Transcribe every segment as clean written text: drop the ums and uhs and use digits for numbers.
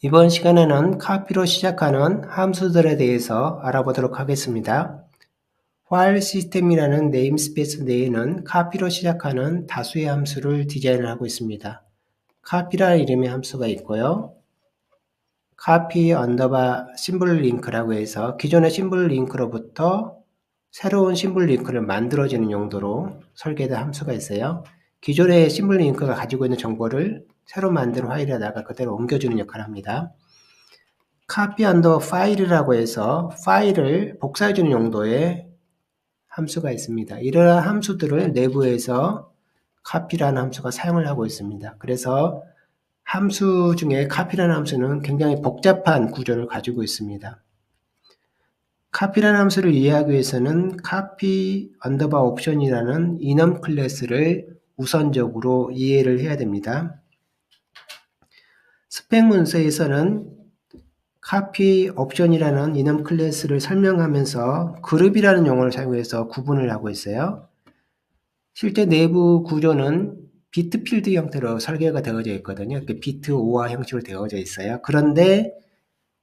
이번 시간에는 카피로 시작하는 함수들에 대해서 알아보도록 하겠습니다. while 시스템이라는 네임스페이스 내에는 카피로 시작하는 다수의 함수를 디자인하고 있습니다. 카피라는 이름의 함수가 있고요. 카피 언더바 심볼 링크라고 해서 기존의 심볼 링크로부터 새로운 심볼 링크를 만들어주는 용도로 설계된 함수가 있어요. 기존의 심볼 링크가 가지고 있는 정보를 새로 만든 파일에다가 그대로 옮겨주는 역할을 합니다. 카피 언더 파일이라고 해서 파일을 복사해주는 용도의 함수가 있습니다. 이러한 함수들을 내부에서 카피라는 함수가 사용을 하고 있습니다. 그래서 함수 중에 카피라는 함수는 굉장히 복잡한 구조를 가지고 있습니다. 카피라는 함수를 이해하기 위해서는 카피 언더바 옵션이라는 이넘 클래스를 우선적으로 이해를 해야 됩니다. 스펙 문서에서는 카피 옵션이라는 이넘 클래스를 설명하면서 그룹이라는 용어를 사용해서 구분을 하고 있어요. 실제 내부 구조는 비트 필드 형태로 설계가 되어져 있거든요. 비트 오화 형식으로 되어져 있어요. 그런데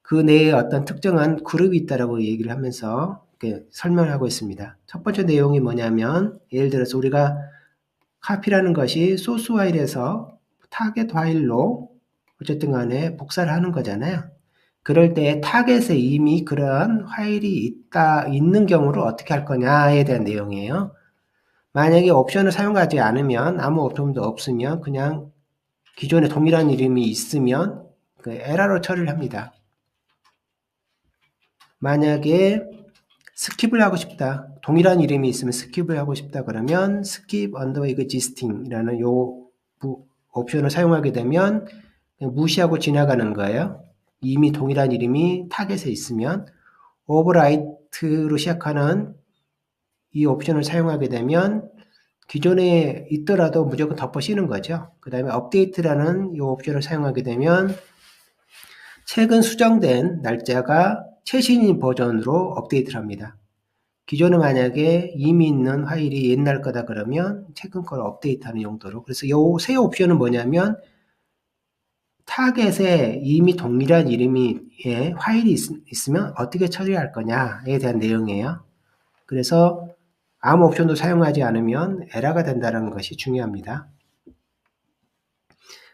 그 내에 어떤 특정한 그룹이 있다라고 얘기를 하면서 이렇게 설명을 하고 있습니다. 첫 번째 내용이 뭐냐면 예를 들어서 우리가 카피라는 것이 소스 파일에서 타겟 파일로 어쨌든 간에 복사를 하는 거잖아요. 그럴 때 타겟에 이미 그러한 파일이 있는 경우를 어떻게 할 거냐에 대한 내용이에요. 만약에 옵션을 사용하지 않으면 아무 옵션도 없으면 그냥 기존에 동일한 이름이 있으면 그 에러로 처리를 합니다. 만약에 스킵을 하고 싶다. 동일한 이름이 있으면 스킵을 하고 싶다 그러면 skip under existing이라는 요 옵션을 사용하게 되면 그냥 무시하고 지나가는 거예요. 이미 동일한 이름이 타겟에 있으면 overwrite로 시작하는 이 옵션을 사용하게 되면 기존에 있더라도 무조건 덮어 씌우는 거죠. 그 다음에 update라는 이 옵션을 사용하게 되면 최근 수정된 날짜가 최신인 버전으로 업데이트를 합니다. 기존에 만약에 이미 있는 파일이 옛날 거다 그러면 최근 걸 업데이트하는 용도로. 그래서 이 새 옵션은 뭐냐면 타겟에 이미 동일한 이름의 파일이 있으면 어떻게 처리할 거냐에 대한 내용이에요. 그래서 아무 옵션도 사용하지 않으면 에러가 된다는 것이 중요합니다.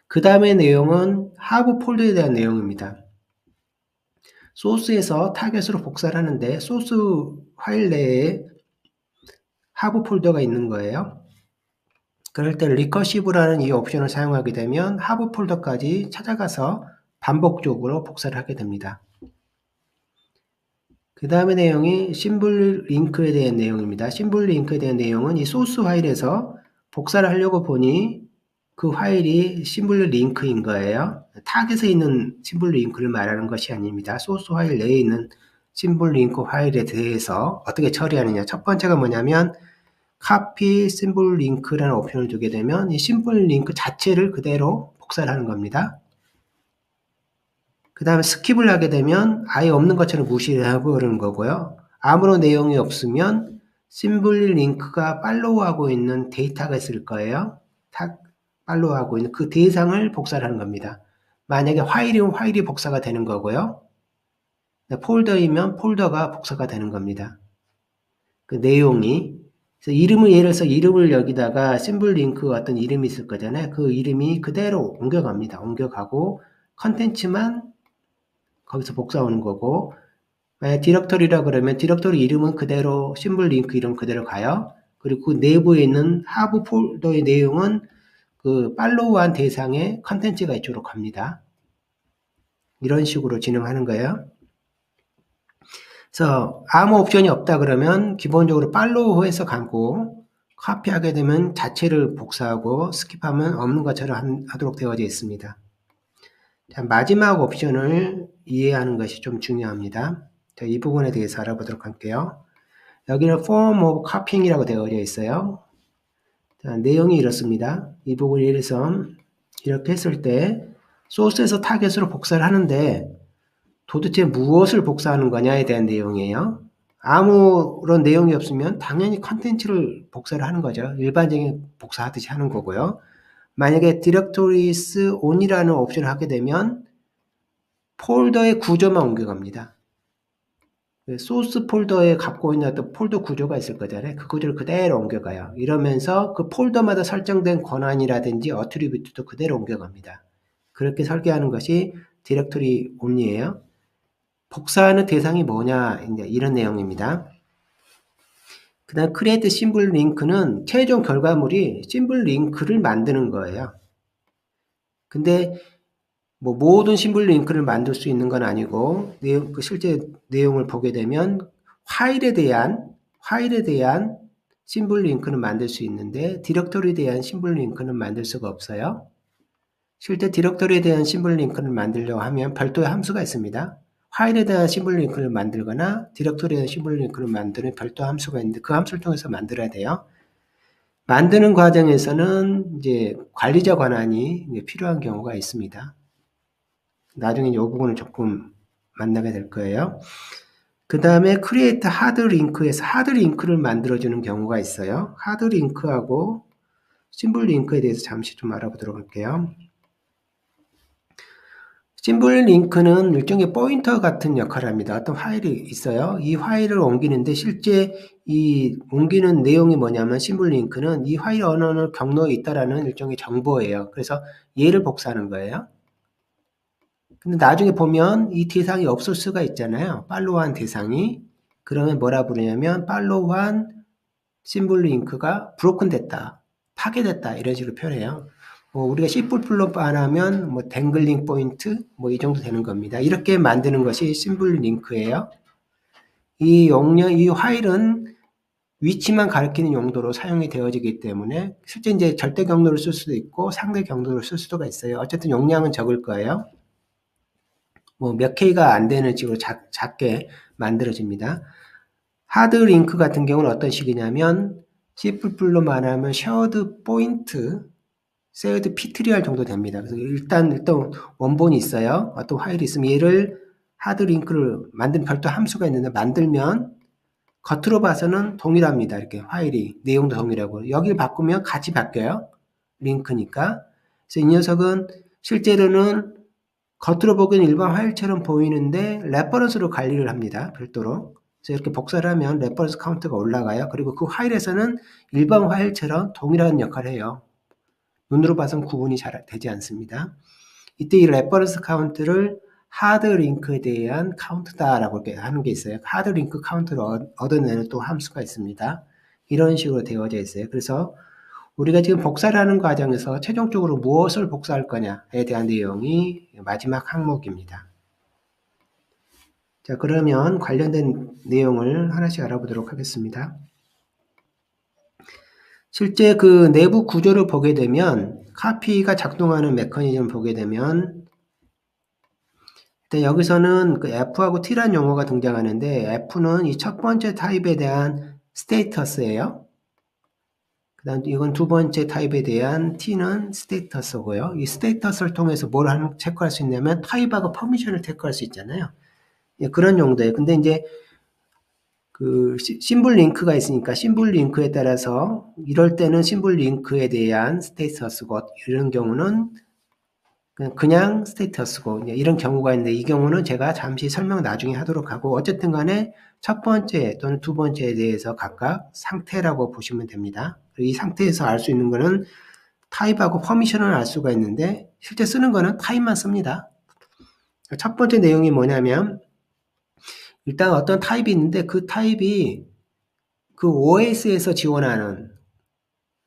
그 다음의 내용은 하브 폴더에 대한 내용입니다. 소스에서 타겟으로 복사를 하는데 소스 파일 내에 하브 폴더가 있는 거예요. 그럴 때 리커시브라는 이 옵션을 사용하게 되면 하브 폴더까지 찾아가서 반복적으로 복사를 하게 됩니다. 그 다음의 내용이 심볼 링크에 대한 내용입니다. 심볼 링크에 대한 내용은 이 소스 파일에서 복사를 하려고 보니 그 파일이 심볼 링크인 거예요. 타겟에 있는 심볼 링크를 말하는 것이 아닙니다. 소스 파일 내에 있는 심볼 링크 파일에 대해서 어떻게 처리하느냐. 첫 번째가 뭐냐면 copy 심볼 링크라는 옵션을 주게 되면 이 심볼 링크 자체를 그대로 복사를 하는 겁니다. 그 다음에 스킵을 하게 되면 아예 없는 것처럼 무시를 하고 그러는 거고요. 아무런 내용이 없으면 심볼 링크가 팔로우하고 있는 데이터가 있을 거예요. 팔로우하고 있는 그 대상을 복사를 하는 겁니다. 만약에 파일이면 파일이 복사가 되는 거고요. 폴더이면 폴더가 복사가 되는 겁니다. 그 내용이. 그래서 이름을, 예를 들어서 이름을 여기다가 심볼 링크 어떤 이름이 있을 거잖아요. 그 이름이 그대로 옮겨갑니다. 옮겨가고 컨텐츠만 거기서 복사오는 거고, 만약 디렉터리라 그러면 디렉터리 이름은 그대로 심볼 링크 이름 그대로 가요. 그리고 그 내부에 있는 하부 폴더의 내용은 그 팔로우한 대상의 컨텐츠가 이쪽으로 갑니다. 이런 식으로 진행하는 거예요. 그래서 아무 옵션이 없다 그러면 기본적으로 팔로우해서 가고 카피하게 되면 자체를 복사하고 스킵하면 없는 것처럼 하도록 되어져 있습니다. 자, 마지막 옵션을 이해하는 것이 좀 중요합니다. 자, 이 부분에 대해서 알아보도록 할게요. 여기는 form of copying이라고 되어져 있어요. 자, 내용이 이렇습니다. 이 부분을 예를 들어서 이렇게 했을 때 소스에서 타겟으로 복사를 하는데 도대체 무엇을 복사하는 거냐에 대한 내용이에요. 아무런 내용이 없으면 당연히 컨텐츠를 복사를 하는 거죠. 일반적인 복사하듯이 하는 거고요. 만약에 directories on이라는 옵션을 하게 되면 폴더의 구조만 옮겨갑니다. 소스 폴더에 갖고 있는 어떤 폴더 구조가 있을 거잖아요. 그 구조를 그대로 옮겨가요. 이러면서 그 폴더마다 설정된 권한이라든지 어트리뷰트도 그대로 옮겨갑니다. 그렇게 설계하는 것이 디렉토리 옴니예요. 복사하는 대상이 뭐냐, 이제 이런 내용입니다. 그 다음 create symbol link는 최종 결과물이 심블 링크를 만드는 거예요. 근데 뭐 모든 심블 링크를 만들 수 있는 건 아니고 그 실제 내용을 보게 되면 파일에 대한 심블 링크는 만들 수 있는데 디렉토리에 대한 심블 링크는 만들 수가 없어요. 실제 디렉토리에 대한 심블 링크를 만들려고 하면 별도의 함수가 있습니다. 파일에 대한 심블 링크를 만들거나 디렉토리에 대한 심블 링크를 만드는 별도 함수가 있는데 그 함수를 통해서 만들어야 돼요. 만드는 과정에서는 이제 관리자 권한이 필요한 경우가 있습니다. 나중에 이 부분을 조금 만나게 될 거예요. 그 다음에 create hard link에서 hard link를 만들어주는 경우가 있어요. hard link하고 심블 링크에 대해서 잠시 좀 알아보도록 할게요. 심블 링크는 일종의 포인터 같은 역할을 합니다. 어떤 파일이 있어요. 이 파일을 옮기는데 실제 이 옮기는 내용이 뭐냐면 심블 링크는 이 파일 어느 경로에 있다라는 일종의 정보예요. 그래서 얘를 복사하는 거예요. 근데 나중에 보면 이 대상이 없을 수가 있잖아요. 팔로우한 대상이. 그러면 뭐라 부르냐면 팔로우한 심블 링크가 브로큰 됐다. 파괴됐다. 이런 식으로 표현해요. 우리가 C++ 안 하면 뭐 댕글링 포인트 뭐 이 정도 되는 겁니다. 이렇게 만드는 것이 심블 링크예요. 이 파일은 위치만 가리키는 용도로 사용이 되어지기 때문에 실제 이제 절대 경로를 쓸 수도 있고 상대 경로를 쓸 수도 있어요. 어쨌든 용량은 적을 거예요. 뭐 몇 K가 안 되는 식으로 작게 만들어집니다. 하드 링크 같은 경우는 어떤 식이냐면 C++로 말하면 쉐어드 포인트, 쉐어드 피트리얼 정도 됩니다. 그래서 일단 원본이 있어요. 어떤 파일이 있으면 얘를 하드 링크를 만든 별도 함수가 있는데 만들면 겉으로 봐서는 동일합니다. 이렇게 파일이 내용도 동일하고 여기를 바꾸면 같이 바뀌어요. 링크니까. 그래서 이 녀석은 실제로는 겉으로 보기엔 일반 파일처럼 보이는데 레퍼런스로 관리를 합니다. 별도로. 그래서 이렇게 복사를 하면 레퍼런스 카운트가 올라가요. 그리고 그 파일에서는 일반 파일처럼 동일한 역할을 해요. 눈으로 봐서는 구분이 잘 되지 않습니다. 이때 이 레퍼런스 카운트를 하드 링크에 대한 카운트다라고 하는 게 있어요. 하드 링크 카운트를 얻어내는 또 함수가 있습니다. 이런 식으로 되어져 있어요. 그래서 우리가 지금 복사를 하는 과정에서 최종적으로 무엇을 복사할 거냐에 대한 내용이 마지막 항목입니다. 자, 그러면 관련된 내용을 하나씩 알아보도록 하겠습니다. 실제 그 내부 구조를 보게 되면 카피가 작동하는 메커니즘을 보게 되면 일단 여기서는 그 F하고 T라는 용어가 등장하는데 F는 이 첫 번째 타입에 대한 스테이터스예요. 그 다음 이건 두 번째 타입에 대한 T는 스테이터스고요. 이 스테이터스를 통해서 뭘 체크할 수 있냐면 타입하고 퍼미션을 체크할 수 있잖아요. 예, 그런 용도예요. 근데 이제 그 심블 링크가 있으니까 심블 링크에 따라서 이럴 때는 심블 링크에 대한 스테이터스고 이런 경우는 그냥 스테이터스고 이런 경우가 있는데 이 경우는 제가 잠시 설명 나중에 하도록 하고 어쨌든 간에 첫 번째 또는 두 번째에 대해서 각각 상태라고 보시면 됩니다. 이 상태에서 알 수 있는 거는 타입하고 퍼미션을 알 수가 있는데 실제 쓰는 거는 타입만 씁니다. 첫 번째 내용이 뭐냐면 일단 어떤 타입이 있는데 그 타입이 그 OS에서 지원하는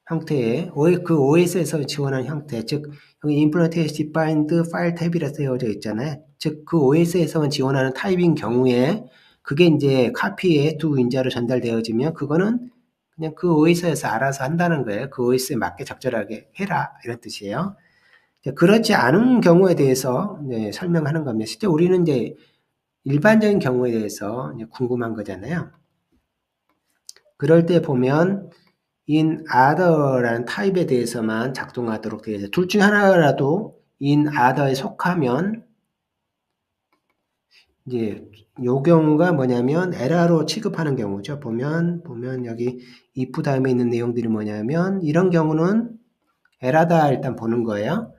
형태의 그 OS에서 지원하는 형태, 즉 여기 implementation defined file 탭이라고 되어져 있잖아요. 즉 그 OS에서 지원하는 타입인 경우에 그게 이제 카피에 두 인자로 전달되어지면 그거는 그냥 그 OS에서 알아서 한다는 거예요. 그 OS에 맞게 적절하게 해라 이런 뜻이에요. 그렇지 않은 경우에 대해서 설명하는 겁니다. 실제 우리는 이제 일반적인 경우에 대해서 궁금한 거잖아요. 그럴 때 보면 in other라는 타입에 대해서만 작동하도록 되어 있어요. 둘 중에 하나라도 in other에 속하면 이제 요 경우가 뭐냐면 에러로 취급하는 경우죠. 보면 여기 if 다음에 있는 내용들이 뭐냐면 이런 경우는 에러다 일단 보는 거예요.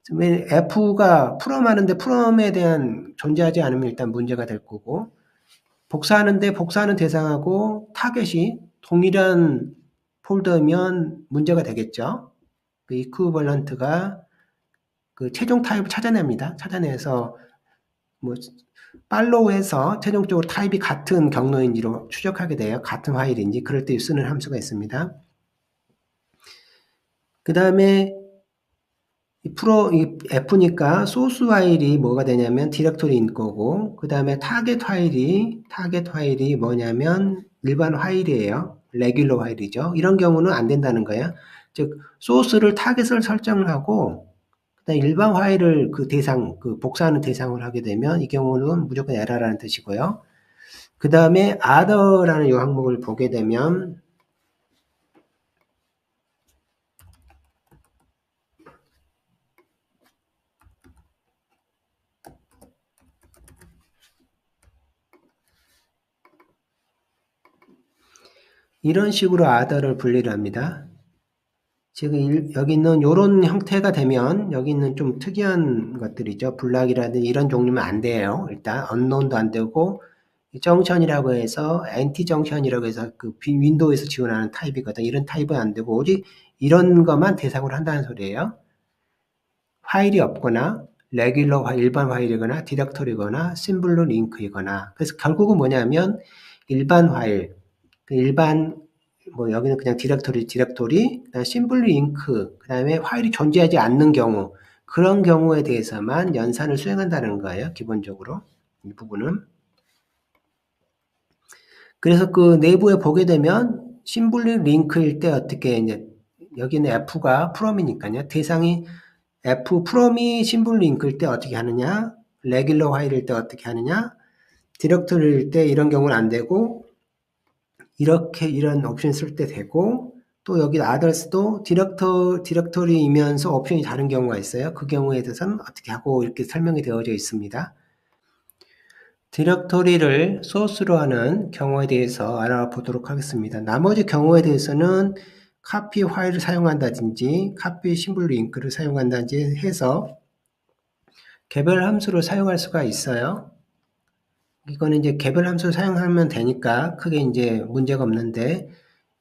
f가 프롬 하는데 프롬에 대한 존재하지 않으면 일단 문제가 될 거고, 복사하는데 복사하는 대상하고 타겟이 동일한 폴더면 문제가 되겠죠. 그 이퀴벌런트가 그 최종 타입을 찾아냅니다. 찾아내서 뭐 팔로우해서 최종적으로 타입이 같은 경로인지로 추적하게 돼요. 같은 파일인지. 그럴 때 쓰는 함수가 있습니다. 그 다음에 이 F니까 소스 파일이 뭐가 되냐면 디렉토리인 거고, 그 다음에 타겟 파일이 뭐냐면 일반 파일이에요. 레귤러 파일이죠. 이런 경우는 안 된다는 거예요. 즉, 소스를 타겟을 설정을 하고, 그다음에 일반 파일을 그 대상, 그 복사하는 대상을 하게 되면 이 경우는 무조건 에러라는 뜻이고요. 그 다음에 other라는 이 항목을 보게 되면 이런 식으로 other를 분리를 합니다. 지금 여기 있는 이런 형태가 되면 여기 있는 좀 특이한 것들이죠. 블락이라든지 이런 종류면 안 돼요. 일단 unknown도 안 되고 정션이라고 해서 엔티 정션이라고 해서 그 윈도우에서 지원하는 타입이거든. 이런 타입은 안 되고 오직 이런 것만 대상으로 한다는 소리예요. 파일이 없거나 레귤러 일반 파일이거나 디렉토리거나 심블로 링크이거나 그래서 결국은 뭐냐면 일반 파일 일반 뭐 여기는 그냥 디렉토리 그다음에 심블 링크 그다음에 파일이 존재하지 않는 경우 그런 경우에 대해서만 연산을 수행한다는 거예요. 기본적으로 이 부분은 그래서 그 내부에 보게 되면 심블 링크일 때 어떻게 이제 여기는 F가 프롬이니까요. 대상이 F 프롬이 심블 링크일 때 어떻게 하느냐 레귤러 파일일 때 어떻게 하느냐 디렉토리일 때 이런 경우는 안 되고 이렇게 이런 옵션 쓸 때 되고 또 여기 others도 디렉토리이면서 옵션이 다른 경우가 있어요. 그 경우에 대해서는 어떻게 하고 이렇게 설명이 되어져 있습니다. 디렉토리를 소스로 하는 경우에 대해서 알아보도록 하겠습니다. 나머지 경우에 대해서는 카피 파일을 사용한다든지 카피 심블 링크를 사용한다든지 해서 개별 함수를 사용할 수가 있어요. 이거는 이제 개별 함수를 사용하면 되니까 크게 이제 문제가 없는데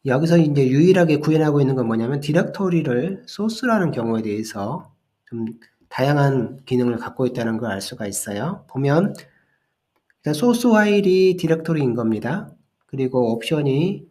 여기서 이제 유일하게 구현하고 있는 건 뭐냐면 디렉토리를 소스라는 경우에 대해서 좀 다양한 기능을 갖고 있다는 걸 알 수가 있어요. 보면 일단 소스 파일이 디렉토리인 겁니다. 그리고 옵션이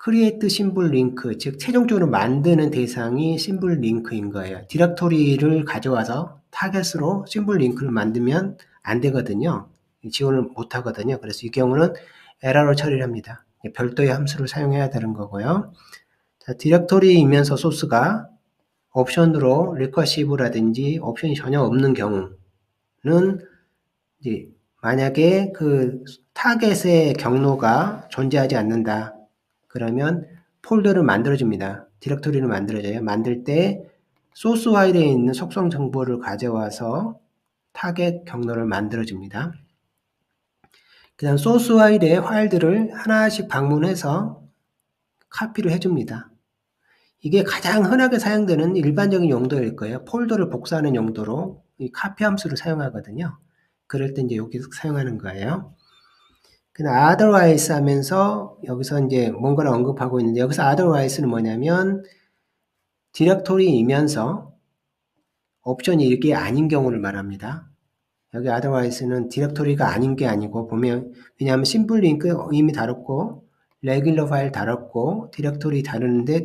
create symbol link, 즉 최종적으로 만드는 대상이 symbol link인 거예요. 디렉토리를 가져와서 타겟으로 symbol link를 만들면 안 되거든요. 지원을 못 하거든요. 그래서 이 경우는 에러로 처리를 합니다. 별도의 함수를 사용해야 되는 거고요. 자, 디렉토리이면서 소스가 옵션으로 리커시브라든지 옵션이 전혀 없는 경우는 이제 만약에 그 타겟의 경로가 존재하지 않는다. 그러면 폴더를 만들어줍니다. 디렉토리를 만들어줘요. 만들 때 소스 파일에 있는 속성 정보를 가져와서 타겟 경로를 만들어줍니다. 그 다음 소스 파일의 파일들을 하나씩 방문해서 카피를 해줍니다. 이게 가장 흔하게 사용되는 일반적인 용도일 거예요. 폴더를 복사하는 용도로 이 카피 함수를 사용하거든요. 그럴 때 이제 여기 사용하는 거예요. 그다음 otherwise 하면서 여기서 이제 뭔가를 언급하고 있는데 여기서 otherwise는 뭐냐면 디렉토리이면서 옵션이 이게 아닌 경우를 말합니다. 여기 otherwise는 디렉토리가 아닌 게 아니고 보면 왜냐하면 심플 링크 이미 다뤘고 레귤러 파일 다뤘고 디렉토리 다루는데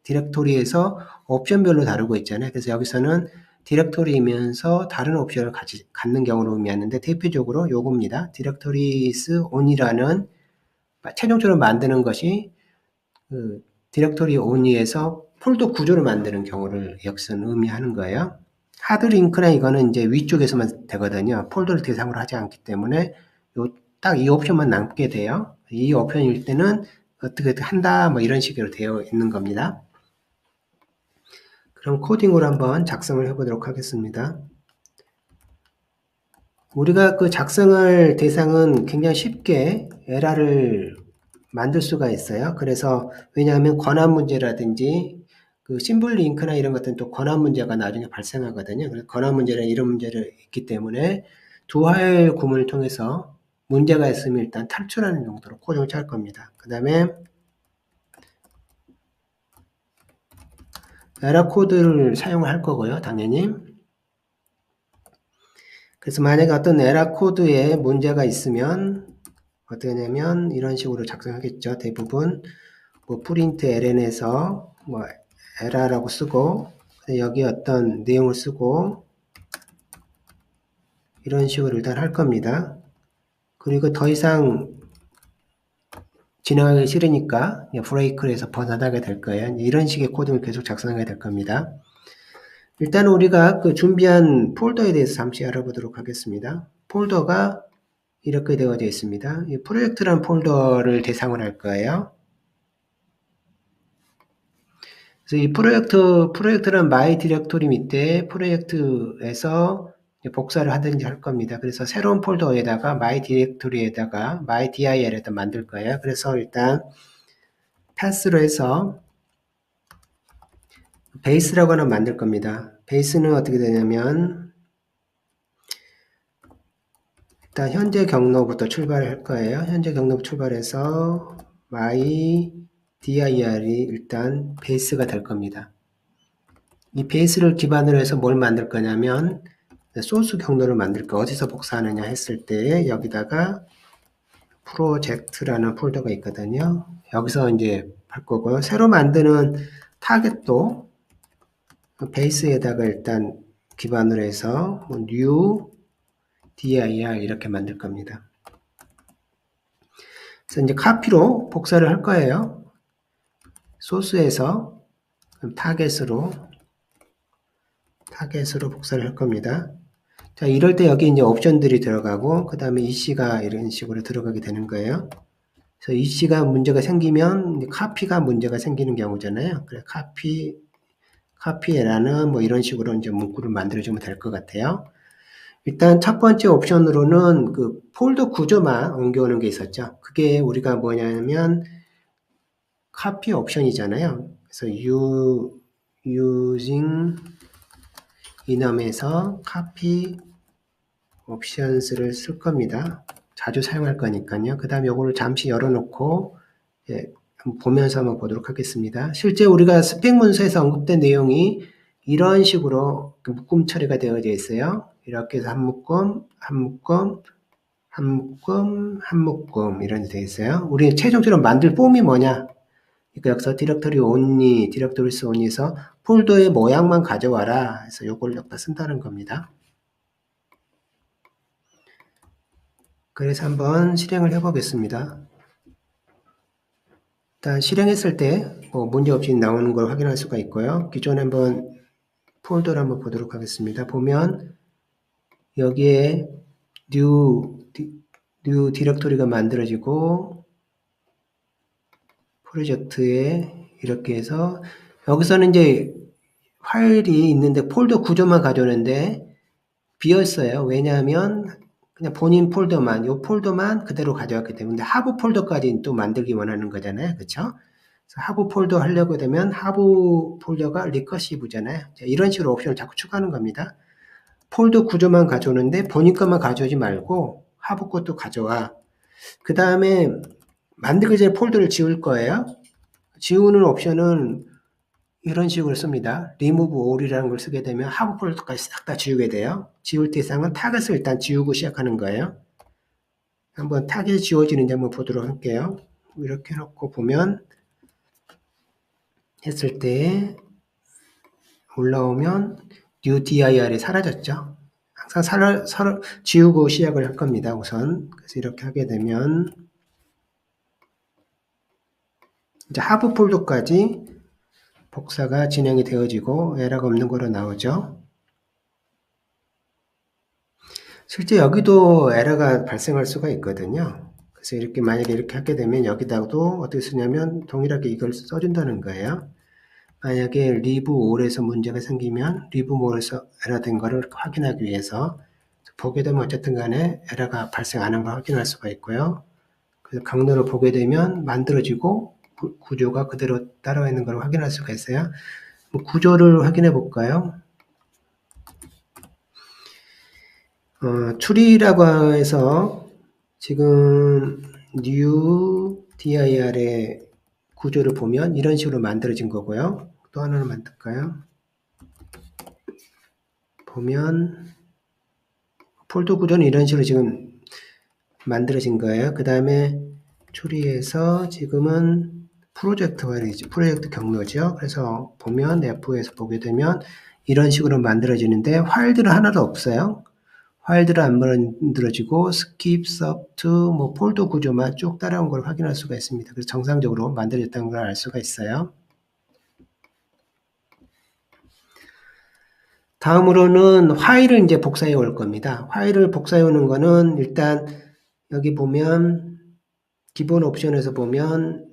디렉토리에서 옵션별로 다루고 있잖아요. 그래서 여기서는 디렉토리이면서 다른 옵션을 갖는 경우를 의미하는데 대표적으로 요겁니다. 디렉토리스 on이라는 최종적으로 만드는 것이 그 디렉토리 on이에서 폴더 구조를 만드는 경우를 여기서는 의미하는 거예요. 하드 링크나 이거는 이제 위쪽에서만 되거든요. 폴더를 대상으로 하지 않기 때문에 딱 이 옵션만 남게 돼요. 이 옵션일 때는 어떻게 한다 뭐 이런 식으로 되어 있는 겁니다. 그럼 코딩으로 한번 작성을 해보도록 하겠습니다. 우리가 그 작성할 대상은 굉장히 쉽게 에러를 만들 수가 있어요. 그래서 왜냐하면 권한 문제라든지 그 심볼 링크나 이런 것들은 또 권한 문제가 나중에 발생하거든요. 그래서 권한 문제나 이런 문제를 있기 때문에 두 화열 구문을 통해서 문제가 있으면 일단 탈출하는 정도로 코딩을 짤 겁니다. 그 다음에 에러 코드를 사용을 할 거고요, 당연히. 그래서 만약에 어떤 에러 코드에 문제가 있으면 어떻게 하냐면 이런 식으로 작성하겠죠. 대부분 뭐 프린트 ln에서 뭐 에러라고 쓰고 여기 어떤 내용을 쓰고 이런 식으로 일단 할 겁니다. 그리고 더 이상 진행하기 싫으니까 브레이크를 해서 벗어나게 될 거예요. 이런 식의 코딩을 계속 작성하게 될 겁니다. 일단 우리가 그 준비한 폴더에 대해서 잠시 알아보도록 하겠습니다. 폴더가 이렇게 되어져 있습니다. 이 프로젝트라는 폴더를 대상으로 할 거예요. 그래서 이 프로젝트란 마이 디렉토리 밑에 프로젝트에서 복사를 하든지 할 겁니다. 그래서 새로운 폴더에다가 마이 디렉토리에다가 마이 dir에다 만들 거예요. 그래서 일단 패스로 해서 베이스라고 하나 만들 겁니다. 베이스는 어떻게 되냐면 일단 현재 경로부터 출발할 거예요. 현재 경로부터 출발해서 my dir이 일단 베이스가 될 겁니다. 이 베이스를 기반으로 해서 뭘 만들 거냐면 소스 경로를 만들 거 어디서 복사하느냐 했을 때 여기다가 프로젝트라는 폴더가 있거든요. 여기서 이제 할 거고요. 새로 만드는 타겟도 베이스에다가 일단 기반으로 해서 뭐 new dir 이렇게 만들 겁니다. 그래서 이제 카피로 복사를 할 거예요. 소스에서 타겟으로 복사를 할 겁니다. 자, 이럴 때 여기 이제 옵션들이 들어가고 그 다음에 EC가 이런 식으로 들어가게 되는 거예요. 그래서 EC가 문제가 생기면 카피가 문제가 생기는 경우잖아요. 그래 카피라는 뭐 이런 식으로 이제 문구를 만들어주면 될 것 같아요. 일단 첫 번째 옵션으로는 그 폴더 구조만 옮겨오는 게 있었죠. 그게 우리가 뭐냐면 카피 옵션이잖아요. 그래서 using enum에서 카피 옵션스를 쓸 겁니다. 자주 사용할 거니까요. 그 다음에 이거를 잠시 열어놓고 보면서 한번 보도록 하겠습니다. 실제 우리가 스펙 문서에서 언급된 내용이 이런 식으로 묶음 처리가 되어져 있어요. 이렇게 해서 한 묶음 이런 게 되어 있어요. 우리 최종적으로 만들 폼이 뭐냐? 그러니까 여기서 디렉터리 only, 디렉터리스 only에서 폴더의 모양만 가져와라. 해서 요걸 여기다 쓴다는 겁니다. 그래서 한번 실행을 해보겠습니다. 일단 실행했을 때 뭐 문제없이 나오는 걸 확인할 수가 있고요. 기존에 한번 폴더를 한번 보도록 하겠습니다. 보면 여기에 new 디렉토리가 만들어지고 프로젝트에 이렇게 해서 여기서는 이제 파일이 있는데 폴더 구조만 가져오는데 비었어요. 왜냐하면 그냥 본인 폴더만, 이 폴더만 그대로 가져왔기 때문에 하부 폴더까지 또 만들기 원하는 거잖아요. 그쵸? 하부 폴더 하려고 되면 하부 폴더가 리커시브잖아요. 이런 식으로 옵션을 자꾸 추가하는 겁니다. 폴더 구조만 가져오는데 본인 것만 가져오지 말고 하부 것도 가져와. 그 다음에 만들기 전에 폴더를 지울 거예요. 지우는 옵션은 이런 식으로 씁니다. remove all이라는 걸 쓰게 되면 하부 폴더까지 싹 다 지우게 돼요. 지울 대상은 타겟을 일단 지우고 시작하는 거예요. 한번 타겟이 지워지는지 한번 보도록 할게요. 이렇게 해놓고 보면 했을 때 올라오면 new dir이 사라졌죠. 항상 지우고 시작을 할 겁니다. 우선 그래서 이렇게 하게 되면 이제 하부 폴더까지 복사가 진행이 되어지고 에러가 없는 거로 나오죠. 실제 여기도 에러가 발생할 수가 있거든요. 그래서 이렇게 만약에 이렇게 하게 되면 여기다가도 어떻게 쓰냐면 동일하게 이걸 써준다는 거예요. 만약에 leave all에서 문제가 생기면 leave all에서 에러 된 거를 확인하기 위해서 보게 되면 어쨌든 간에 에러가 발생 안 한 걸 확인할 수가 있고요. 그래서 강도를 보게 되면 만들어지고 구조가 그대로 따라와 있는 걸 확인할 수가 있어요. 구조를 확인해 볼까요? 추리라고 해서 지금 new dir의 구조를 보면 이런 식으로 만들어진 거고요. 또 하나는 만들까요? 보면 폴더 구조는 이런 식으로 지금 만들어진 거예요. 그 다음에 추리에서 지금은 프로젝트 파일이죠. 프로젝트 경로죠. 그래서 보면 F에서 보게 되면 이런 식으로 만들어지는데 파일들은 하나도 없어요. 파일들은 안 만들어지고 스킵, 서브트, 폴더 구조만 쭉 따라온 걸 확인할 수가 있습니다. 그래서 정상적으로 만들어졌다는 걸 알 수가 있어요. 다음으로는 파일을 이제 복사해 올 겁니다. 파일을 복사해 오는 거는 일단 여기 보면 기본 옵션에서 보면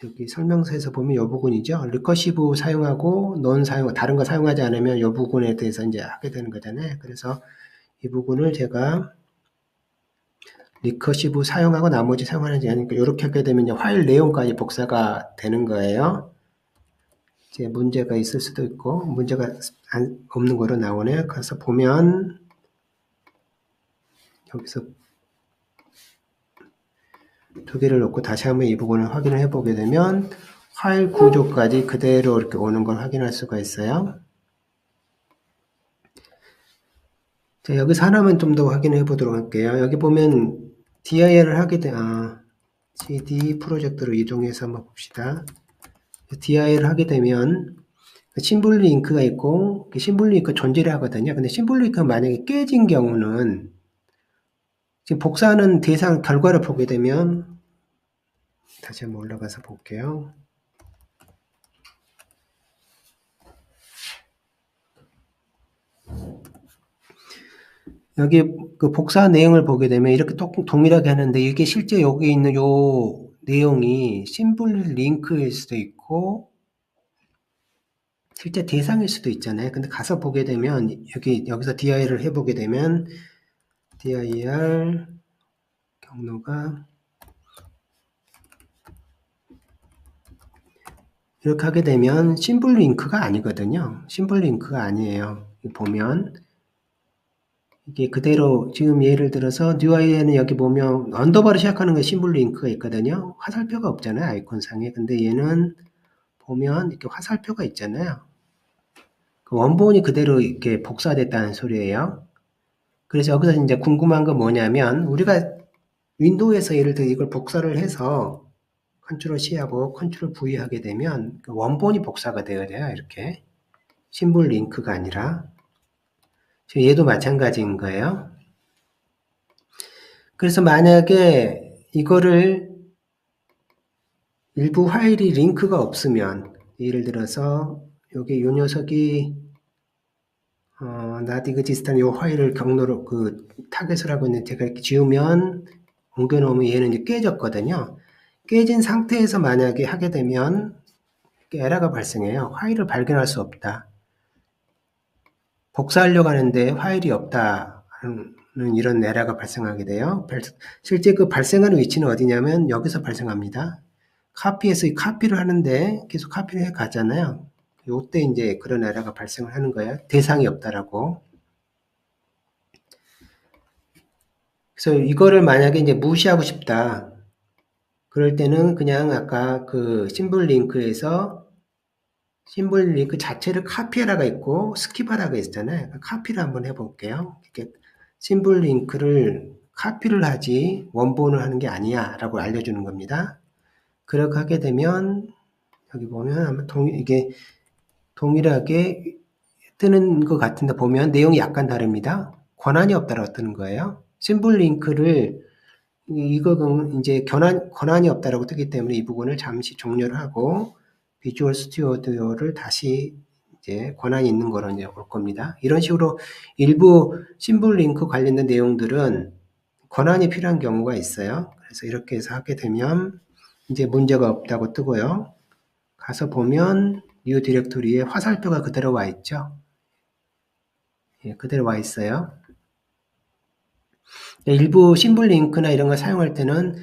여기 설명서에서 보면 이 부분이죠. 리커시브 사용하고 논 사용, 다른 거 사용하지 않으면 이 부분에 대해서 이제 하게 되는 거잖아요. 그래서 이 부분을 제가 리커시브 사용하고 나머지 사용하는지 아니니까 이렇게 하게 되면 이제 파일 내용까지 복사가 되는 거예요. 이제 문제가 있을 수도 있고 문제가 없는 거로 나오네요. 그래서 보면 여기서 두 개를 넣고 다시 한번 이 부분을 확인을 해보게 되면 파일 구조까지 그대로 이렇게 오는 걸 확인할 수가 있어요. 자, 여기서 하나만 좀 더 확인해 보도록 할게요. 여기 보면 dir을 하게 돼, cd 프로젝트로 이동해서 한번 봅시다. dir을 하게 되면 심블 링크가 있고 심블 링크 존재를 하거든요. 근데 심블 링크가 만약에 깨진 경우는 지금 복사하는 대상 결과를 보게 되면 다시 한번 올라가서 볼게요. 여기 그 복사 내용을 보게 되면 이렇게 동일하게 하는데 이게 실제 여기 있는 요 내용이 심블 링크일 수도 있고 실제 대상일 수도 있잖아요. 근데 가서 보게 되면 여기서 dir을 해보게 되면 dir 경로가 이렇게 하게 되면 심블 링크가 아니거든요. 심블 링크가 아니에요. 보면 이게 그대로 지금 예를 들어서 NewI에는 여기 보면 언더바로 시작하는 게 심블 링크가 있거든요. 화살표가 없잖아요. 아이콘상에. 근데 얘는 보면 이렇게 화살표가 있잖아요. 그 원본이 그대로 이렇게 복사됐다는 소리예요. 그래서 여기서 이제 궁금한 건 뭐냐면 우리가 윈도우에서 예를 들어 이걸 복사를 해서 컨트롤 C하고 컨트롤 V 하게 되면 그 원본이 복사가 되어야 돼요. 이렇게 심볼 링크가 아니라 얘도 마찬가지인 거예요. 그래서 만약에 이거를 일부 파일이 링크가 없으면 예를 들어서 여기 요 녀석이 not existent 요 파일을 경로로 그 타겟을 하고 있는 제가 이렇게 지우면 옮겨놓으면 얘는 이제 깨졌거든요. 깨진 상태에서 만약에 하게 되면 에러가 발생해요. 파일을 발견할 수 없다. 복사하려고 하는데 파일이 없다 하는 이런 에러가 발생하게 돼요. 실제 그 발생하는 위치는 어디냐면 여기서 발생합니다. 카피해서 카피를 하는데 계속 카피를 해 가잖아요. 요때 이제 그런 에러가 발생을 하는 거예요. 대상이 없다라고. 그래서 이거를 만약에 이제 무시하고 싶다. 그럴 때는 그냥 아까 그 심볼 링크에서 심볼 링크 자체를 카피하라가 있고 스킵하라가 있잖아요. 카피를 한번 해볼게요. 이렇게 심볼 링크를 카피를 하지 원본을 하는 게 아니야 라고 알려주는 겁니다. 그렇게 하게 되면 여기 보면 아마 이게 동일하게 뜨는 것 같은데 보면 내용이 약간 다릅니다. 권한이 없다라고 뜨는 거예요. 심볼 링크를 이거는 이제 권한이 없다라고 뜨기 때문에 이 부분을 잠시 종료를 하고 비주얼 스튜디오를 다시 이제 권한이 있는 거로 이제 올 겁니다. 이런 식으로 일부 심볼 링크 관련된 내용들은 권한이 필요한 경우가 있어요. 그래서 이렇게 해서 하게 되면 이제 문제가 없다고 뜨고요. 가서 보면 뉴 디렉토리에 화살표가 그대로 와 있죠. 예, 그대로 와 있어요. 일부 심볼 링크나 이런 걸 사용할 때는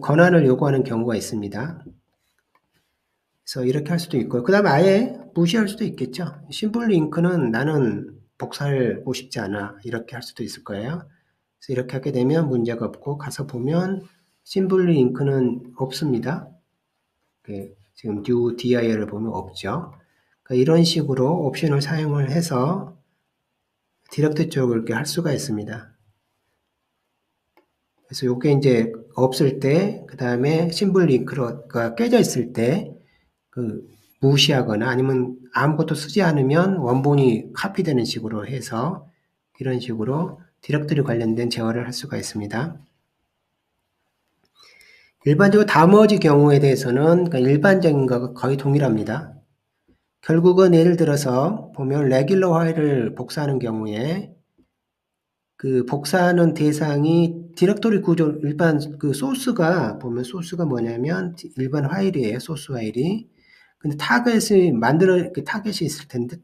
권한을 요구하는 경우가 있습니다. 그래서 이렇게 할 수도 있고요. 그 다음에 아예 무시할 수도 있겠죠. 심플 링크는 나는 복사하고 싶지 않아. 이렇게 할 수도 있을 거예요. 그래서 이렇게 하게 되면 문제가 없고 가서 보면 심플 링크는 없습니다. 지금 new dir을 보면 없죠. 그러니까 이런 식으로 옵션을 사용을 해서 디렉트 쪽을 이렇게 할 수가 있습니다. 그래서 요게 이제 없을 때, 그 다음에 심플 링크가 깨져 있을 때, 무시하거나 아니면 아무것도 쓰지 않으면 원본이 카피되는 식으로 해서 이런 식으로 디렉터리 관련된 제어를 할 수가 있습니다. 일반적으로 나머지 경우에 대해서는 일반적인 것과 거의 동일합니다. 결국은 예를 들어서 보면 레귤러 파일을 복사하는 경우에 그 복사하는 대상이 디렉토리 구조, 일반 소스가 보면 소스가 뭐냐면 일반 파일이에요. 소스 파일이. 근데 타겟이 있을 텐데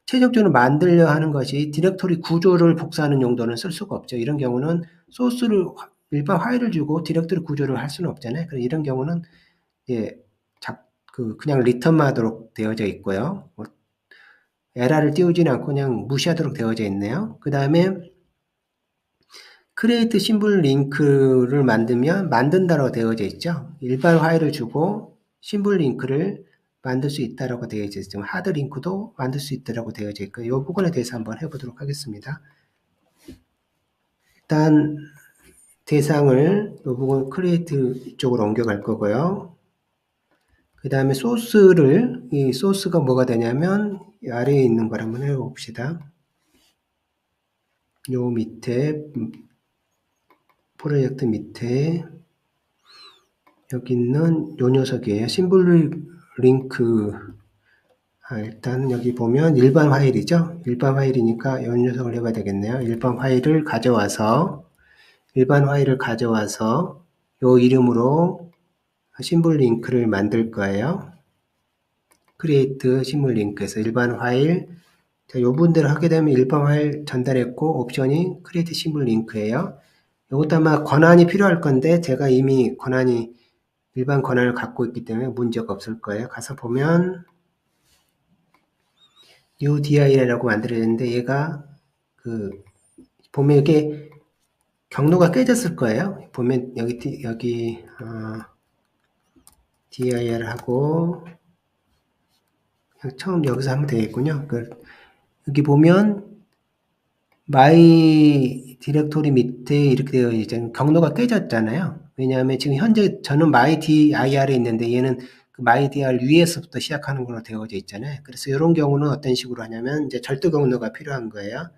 최종적으로 만들려 하는 것이 디렉토리 구조를 복사하는 용도는 쓸 수가 없죠. 이런 경우는 소스를 일반 파일을 주고 디렉토리 구조를 할 수는 없잖아요. 그래서 이런 경우는 그냥 리턴만 하도록 되어져 있고요. 에러를 띄우지는 않고 그냥 무시하도록 되어져 있네요. 그 다음에 크리에이트 심플 링크를 만든다라고 되어져 있죠. 일반 파일을 주고 심플 링크를 만들 수 있다라고 되어져 있죠. 하드 링크도 만들 수 있다라고 되어져 있고, 이 부분에 대해서 한번 해보도록 하겠습니다. 일단 대상을 이 부분 크리에이트 쪽으로 옮겨갈 거고요. 그 다음에 이 소스가 뭐가 되냐면 아래에 있는 걸 한번 해봅시다. 요 밑에 프로젝트 밑에 여기 있는 요 녀석이에요. 심플 링크. 일단 여기 보면 일반 파일이죠. 일반 파일이니까 요 녀석을 해봐야 되겠네요. 일반 파일을 가져와서 요 이름으로 심플 링크를 만들 거예요. create 심플 링크에서 일반 파일. 자, 요 분대로 하게 되면 일반 파일 전달했고 옵션이 create 심플 링크예요. 이것도 아마 권한이 필요할 건데 제가 이미 일반 권한을 갖고 있기 때문에 문제가 없을 거예요. 가서 보면 new dir이라고 만들어졌는데 얘가 보면 이게 경로가 깨졌을 거예요. 보면 여기 dir을 하고 처음 여기서 하면 되겠군요. 여기 보면 my 디렉토리 밑에 이렇게 되어 있잖아요. 경로가 깨졌잖아요. 왜냐하면 지금 현재 저는 my dir에 있는데 얘는 my dir 위에서부터 시작하는 걸로 되어져 있잖아요. 그래서 이런 경우는 어떤 식으로 하냐면 이제 절대 경로가 필요한 거예요.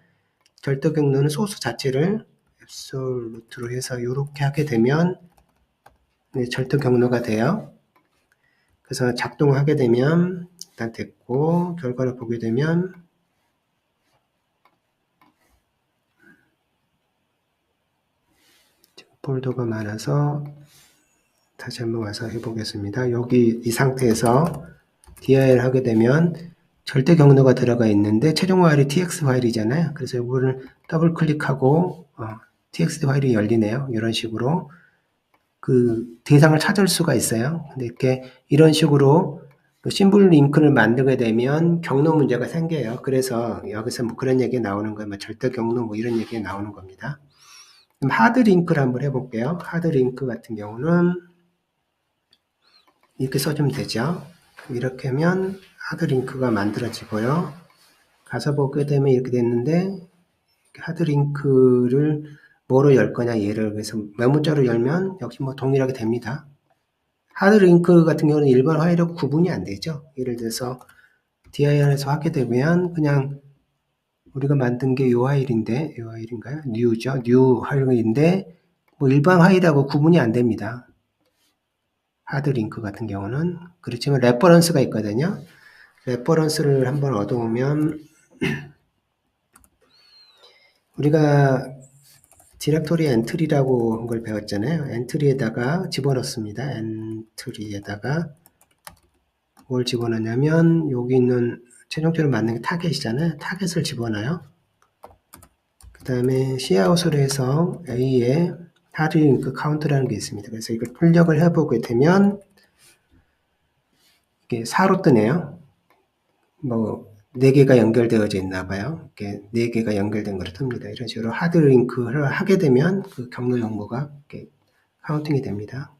절대 경로는 소스 자체를 앱솔루트로 해서 이렇게 하게 되면 절대 경로가 돼요. 그래서 작동하게 되면 일단 됐고 결과를 보게 되면 폴더가 많아서 다시 한번 와서 해보겠습니다. 여기 이 상태에서 dir 하게 되면 절대 경로가 들어가 있는데 최종 파일이 tx 파일이잖아요. 그래서 이거를 더블 클릭하고 txt 파일이 열리네요. 이런 식으로 대상을 찾을 수가 있어요. 근데 이런 식으로 심플 링크를 만들게 되면 경로 문제가 생겨요. 그래서 여기서 뭐 그런 얘기 나오는 거예요. 절대 경로 뭐 이런 얘기 나오는 겁니다. 그럼 하드 링크를 한번 해볼게요. 하드 링크 같은 경우는 이렇게 써주면 되죠. 이렇게 하면 하드 링크가 만들어지고요. 가서 보게 되면 이렇게 됐는데 하드 링크를 뭐로 열 거냐 얘를 그래서 메모자로 열면 역시 뭐 동일하게 됩니다. 하드 링크 같은 경우는 일반 파일하고 구분이 안 되죠. 예를 들어서 dir에서 하게 되면 그냥 우리가 만든 게 요 파일인데 요 파일인가요? new죠. new 파일인데 뭐 일반 파일하고 구분이 안 됩니다. 하드 링크 같은 경우는 그렇지만 레퍼런스가 있거든요. 레퍼런스를 한번 얻어오면 우리가 디렉토리 엔트리라고 한 걸 배웠잖아요. 엔트리에다가 집어넣습니다. 엔트리에다가 뭘 집어넣냐면 여기 있는 최종적으로 맞는 게 타겟이잖아요. 타겟을 집어넣어요. 그 다음에 Cout을 해서 A에 하드링크 카운트라는 게 있습니다. 그래서 이걸 출력을 해보게 되면 이렇게 4로 뜨네요. 4개가 연결되어져 있나 봐요. 이렇게 4개가 연결된 거로 뜹니다. 이런 식으로 하드링크를 하게 되면 그 경로 정보가 이렇게 카운팅이 됩니다.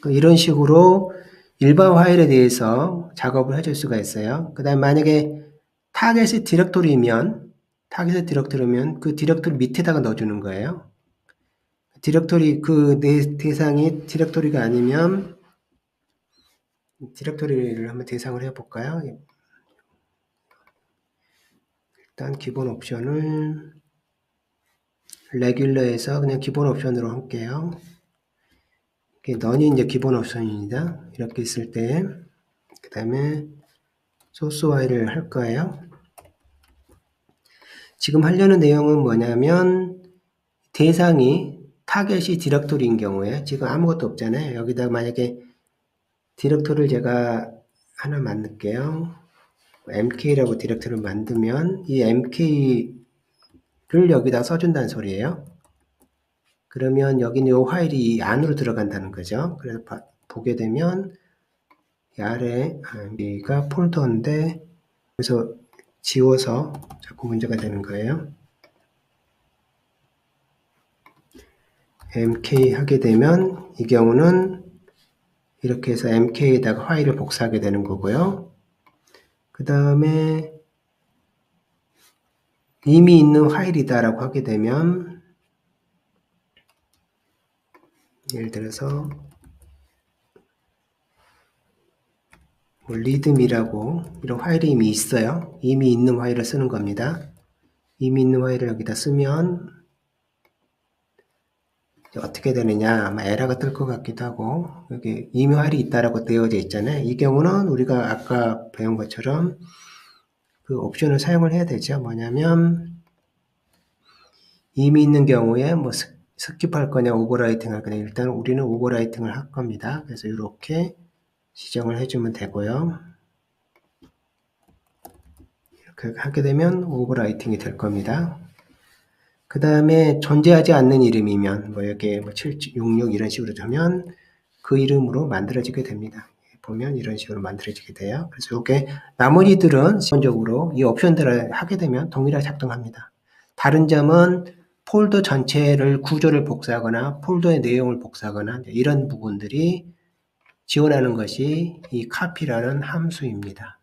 이런 식으로 일반 파일에 대해서 작업을 해줄 수가 있어요. 그 다음에 만약에 타겟이 디렉토리면 그 디렉토리 밑에다가 넣어주는 거예요. 디렉토리 내 대상이 디렉토리가 아니면 디렉토리를 한번 대상을 해볼까요? 일단 기본 옵션을 레귤러에서 그냥 기본 옵션으로 할게요. 넌이 이제 기본 옵션입니다. 이렇게 있을 때 그 다음에 소스 파일을 할 거예요. 지금 하려는 내용은 뭐냐면 대상이 타겟이 디렉토리인 경우에 지금 아무것도 없잖아요. 여기다 만약에 디렉토리를 제가 하나 만들게요. mk라고 디렉토리를 만들면 이 mk를 여기다 써준다는 소리예요. 그러면 여기는 이 파일이 이 안으로 들어간다는 거죠. 그래서 보게 되면 이 아래 여기가 폴더인데 그래서 지워서 자꾸 문제가 되는 거예요. mk 하게 되면 이 경우는 이렇게 해서 mk에다가 파일을 복사하게 되는 거고요. 그 다음에 이미 있는 파일이다라고 하게 되면 예를 들어서 리드미라고 이런 파일이 이미 있어요. 이미 있는 파일을 쓰는 겁니다. 이미 있는 파일을 여기다 쓰면 어떻게 되느냐 아마 에러가 뜰 것 같기도 하고 여기 이미 파일이 있다라고 되어져 있잖아요. 이 경우는 우리가 아까 배운 것처럼 그 옵션을 사용을 해야 되죠. 뭐냐면 이미 있는 경우에 뭐 스킵할 거냐 오버라이팅 할 거냐 일단 우리는 오버라이팅을 할 겁니다. 그래서 이렇게 지정을 해주면 되고요. 이렇게 하게 되면 오버라이팅이 될 겁니다. 그 다음에 존재하지 않는 이름이면 뭐 여기에 뭐 7766 이런 식으로 되면 그 이름으로 만들어지게 됩니다. 보면 이런 식으로 만들어지게 돼요. 그래서 이게 나머지들은 기본적으로 이 옵션들을 하게 되면 동일하게 작동합니다. 다른 점은 폴더 전체를 구조를 복사하거나 폴더의 내용을 복사하거나 이런 부분들이 지원하는 것이 이 copy라는 함수입니다.